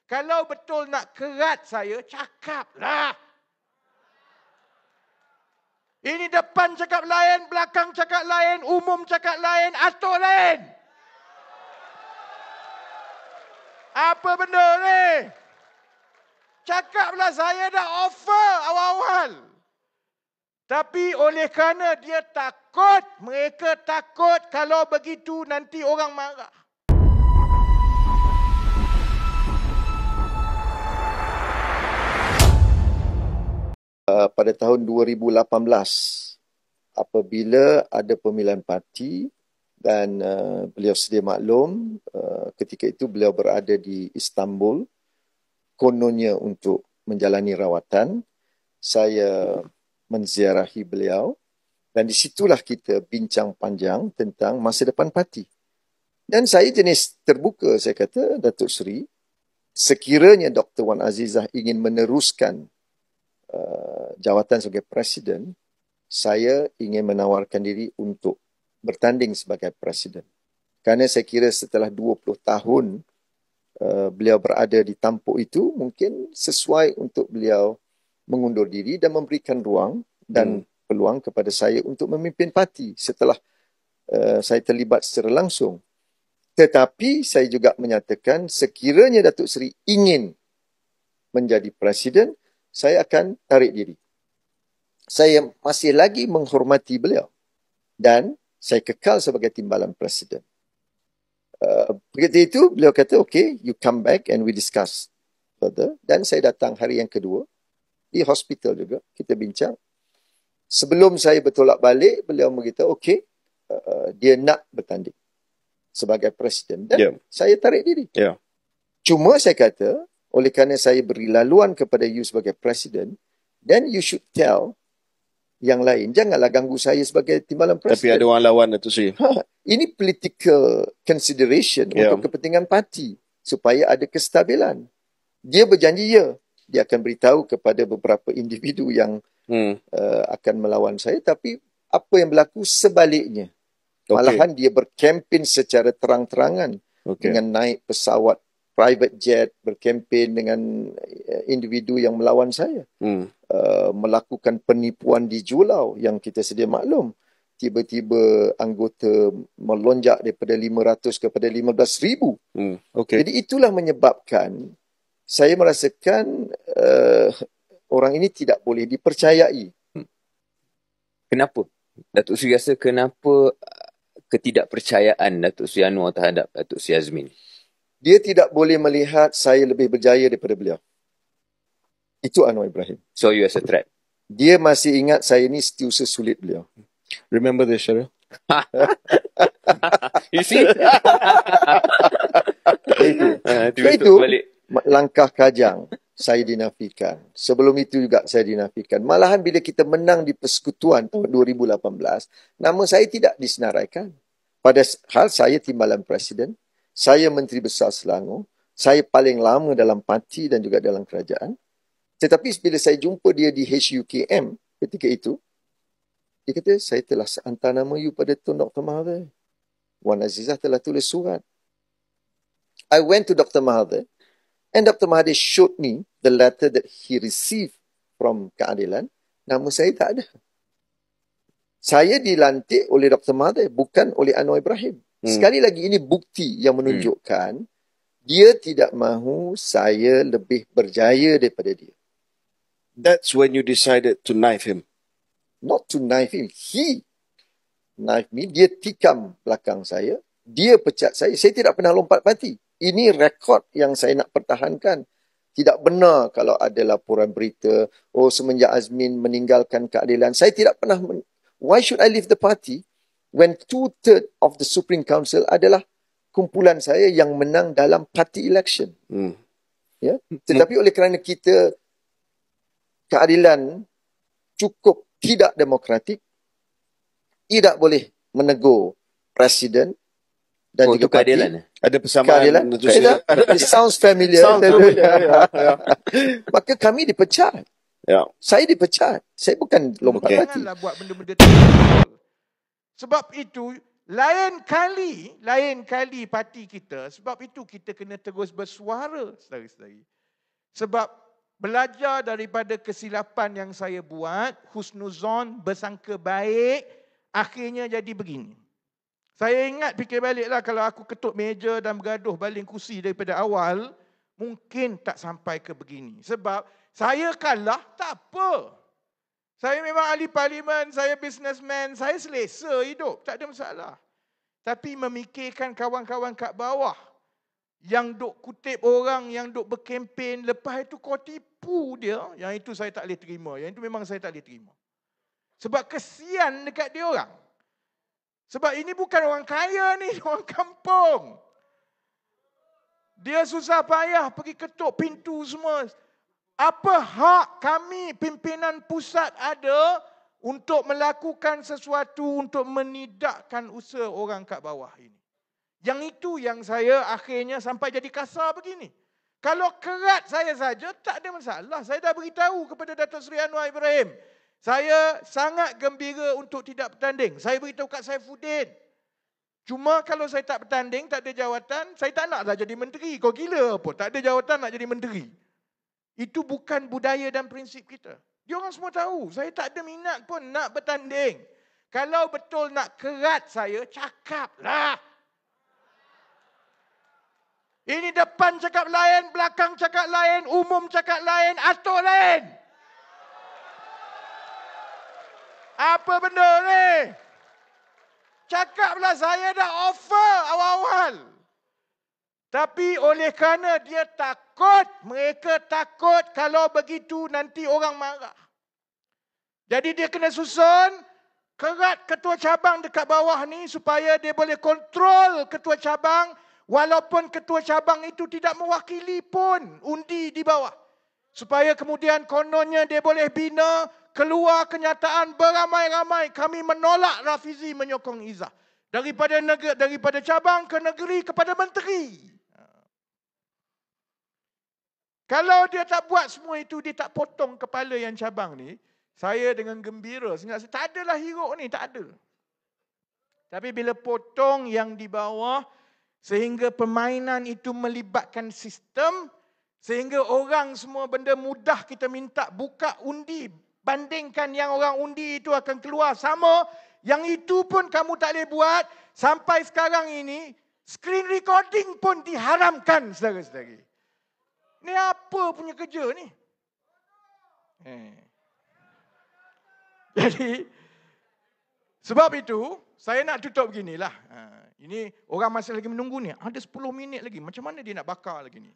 Kalau betul nak kerat saya, cakaplah. Ini depan cakap lain, belakang cakap lain, umum cakap lain, atur lain. Apa benda ni? Cakaplah, saya dah offer awal-awal. Tapi oleh kerana dia takut, mereka takut kalau begitu nanti orang marah. Pada tahun 2018, apabila ada pemilihan parti dan beliau sedia maklum, ketika itu beliau berada di Istanbul, kononnya untuk menjalani rawatan. Saya menziarahi beliau dan di situlah kita bincang panjang tentang masa depan parti. Dan saya jenis terbuka, saya kata, Datuk Seri, sekiranya Dr. Wan Azizah ingin meneruskan jawatan sebagai Presiden, saya ingin menawarkan diri untuk bertanding sebagai Presiden. Kerana saya kira setelah 20 tahun beliau berada di tampuk itu, mungkin sesuai untuk beliau mengundur diri dan memberikan ruang dan peluang kepada saya untuk memimpin parti setelah saya terlibat secara langsung. Tetapi saya juga menyatakan sekiranya Datuk Seri ingin menjadi Presiden, saya akan tarik diri. Saya masih lagi menghormati beliau dan saya kekal sebagai timbalan Presiden. Begitu itu, beliau kata, okay, you come back and we discuss further. Dan saya datang hari yang kedua, di hospital juga, kita bincang. Sebelum saya bertolak balik, beliau beritahu, okay, dia nak bertanding sebagai Presiden. Dan saya tarik diri. Cuma saya kata, oleh kerana saya beri laluan kepada you sebagai Presiden, then you should tell yang lain. Janganlah ganggu saya sebagai timbalan Presiden. Tapi ada orang lawan, Datuk Seri. Ini political consideration untuk kepentingan parti supaya ada kestabilan. Dia berjanji dia akan beritahu kepada beberapa individu yang akan melawan saya, tapi apa yang berlaku sebaliknya. Malahan dia berkempen secara terang-terangan dengan naik pesawat private jet, berkempen dengan individu yang melawan saya. Melakukan penipuan di Julau yang kita sedia maklum. Tiba-tiba anggota melonjak daripada 500 kepada 15,000. Jadi itulah menyebabkan saya merasakan orang ini tidak boleh dipercayai. Kenapa? Datuk Seri rasa kenapa ketidakpercayaan Datuk Seri Anwar terhadap Datuk Seri Azmin? Dia tidak boleh melihat saya lebih berjaya daripada beliau. Itu Anwar Ibrahim. So you as a threat? Dia masih ingat saya ni setiausaha sulit beliau. Remember this, Syaril? You see? Itu langkah kajang saya dinafikan. Sebelum itu juga saya dinafikan. Malahan bila kita menang di persekutuan tahun 2018, nama saya tidak disenaraikan. Padahal saya timbalan Presiden, saya Menteri Besar Selangor, saya paling lama dalam parti dan juga dalam kerajaan. Tetapi bila saya jumpa dia di HUKM ketika itu, dia kata, saya telah hantar nama you pada Tun Dr. Mahathir. Wan Azizah telah tulis surat. I went to Dr. Mahathir and Dr. Mahathir showed me the letter that he received from Keadilan. Nama saya tak ada. Saya dilantik oleh Dr. Mahathir, bukan oleh Anwar Ibrahim. Sekali lagi, ini bukti yang menunjukkan dia tidak mahu saya lebih berjaya daripada dia. That's when you decided to knife him. Not to knife him. He knife me. Dia tikam belakang saya. Dia pecat saya. Saya tidak pernah lompat parti. Ini rekod yang saya nak pertahankan. Tidak benar kalau ada laporan berita, oh semenjak Azmin meninggalkan Keadilan. Saya tidak pernah. Why should I leave the party when 2/3 of the Supreme Council adalah kumpulan saya yang menang dalam party election. Ya? Tetapi oleh kerana kita Keadilan cukup tidak demokratik, tidak boleh menegur Presiden dan juga parti. Keadilan. Ada persamaan. It sounds familiar. Maka kami dipecat. Saya dipecat. Saya bukan lompat parti. Janganlah buat benda-benda terlalu. Sebab itu, lain kali parti kita, sebab itu kita kena terus bersuara, saudara-saudari. Sebab belajar daripada kesilapan yang saya buat, husnuzon, bersangka baik, akhirnya jadi begini. Saya ingat fikir baliklah kalau aku ketuk meja dan bergaduh baling kursi daripada awal, mungkin tak sampai ke begini. Sebab saya kalah, tak apa. Saya memang ahli parlimen, saya businessman, saya selesa hidup, tak ada masalah. Tapi memikirkan kawan-kawan kat bawah yang duk kutip orang, yang duk berkempen, lepas itu kau tipu dia, yang itu saya tak boleh terima. Yang itu memang saya tak boleh terima. Sebab kesian dekat dia orang. Sebab ini bukan orang kaya ni, orang kampung. Dia susah payah pergi ketuk pintu semua. Apa hak kami pimpinan pusat ada untuk melakukan sesuatu untuk menidakkan usaha orang kat bawah ini? Yang itu yang saya akhirnya sampai jadi kasar begini. Kalau kerat saya saja, tak ada masalah. Saya dah beritahu kepada Datuk Seri Anwar Ibrahim. Saya sangat gembira untuk tidak bertanding. Saya beritahu kat Saifuddin. Cuma kalau saya tak bertanding, tak ada jawatan, saya tak naklah jadi menteri. Kau gila apa? Tak ada jawatan nak jadi menteri. Itu bukan budaya dan prinsip kita. Dia orang semua tahu. Saya tak ada minat pun nak bertanding. Kalau betul nak kerat saya, cakaplah. Ini depan cakap lain, belakang cakap lain, umum cakap lain, atur lain. Apa benda ni? Cakaplah saya dah offer awal-awal. Tapi oleh kerana dia takut, mereka takut kalau begitu nanti orang marah. Jadi dia kena susun kerat ketua cabang dekat bawah ni supaya dia boleh kontrol ketua cabang walaupun ketua cabang itu tidak mewakili pun undi di bawah. Supaya kemudian kononnya dia boleh bina, keluar kenyataan beramai-ramai kami menolak Rafizi menyokong Izzah. Daripada cabang ke negeri kepada menteri. Kalau dia tak buat semua itu, dia tak potong kepala yang cabang ni, saya dengan gembira. Saya tak adalah hiruk ni, tak ada. Tapi bila potong yang di bawah, sehingga permainan itu melibatkan sistem, sehingga orang semua benda mudah kita minta buka undi, bandingkan yang orang undi itu akan keluar sama, yang itu pun kamu tak boleh buat, sampai sekarang ini, screen recording pun diharamkan, saudara-saudari. Ni apa punya kerja ni? Jadi, sebab itu, saya nak tutup beginilah. Ini orang masih lagi menunggu ni. Ada 10 minit lagi. Macam mana dia nak bakar lagi ni?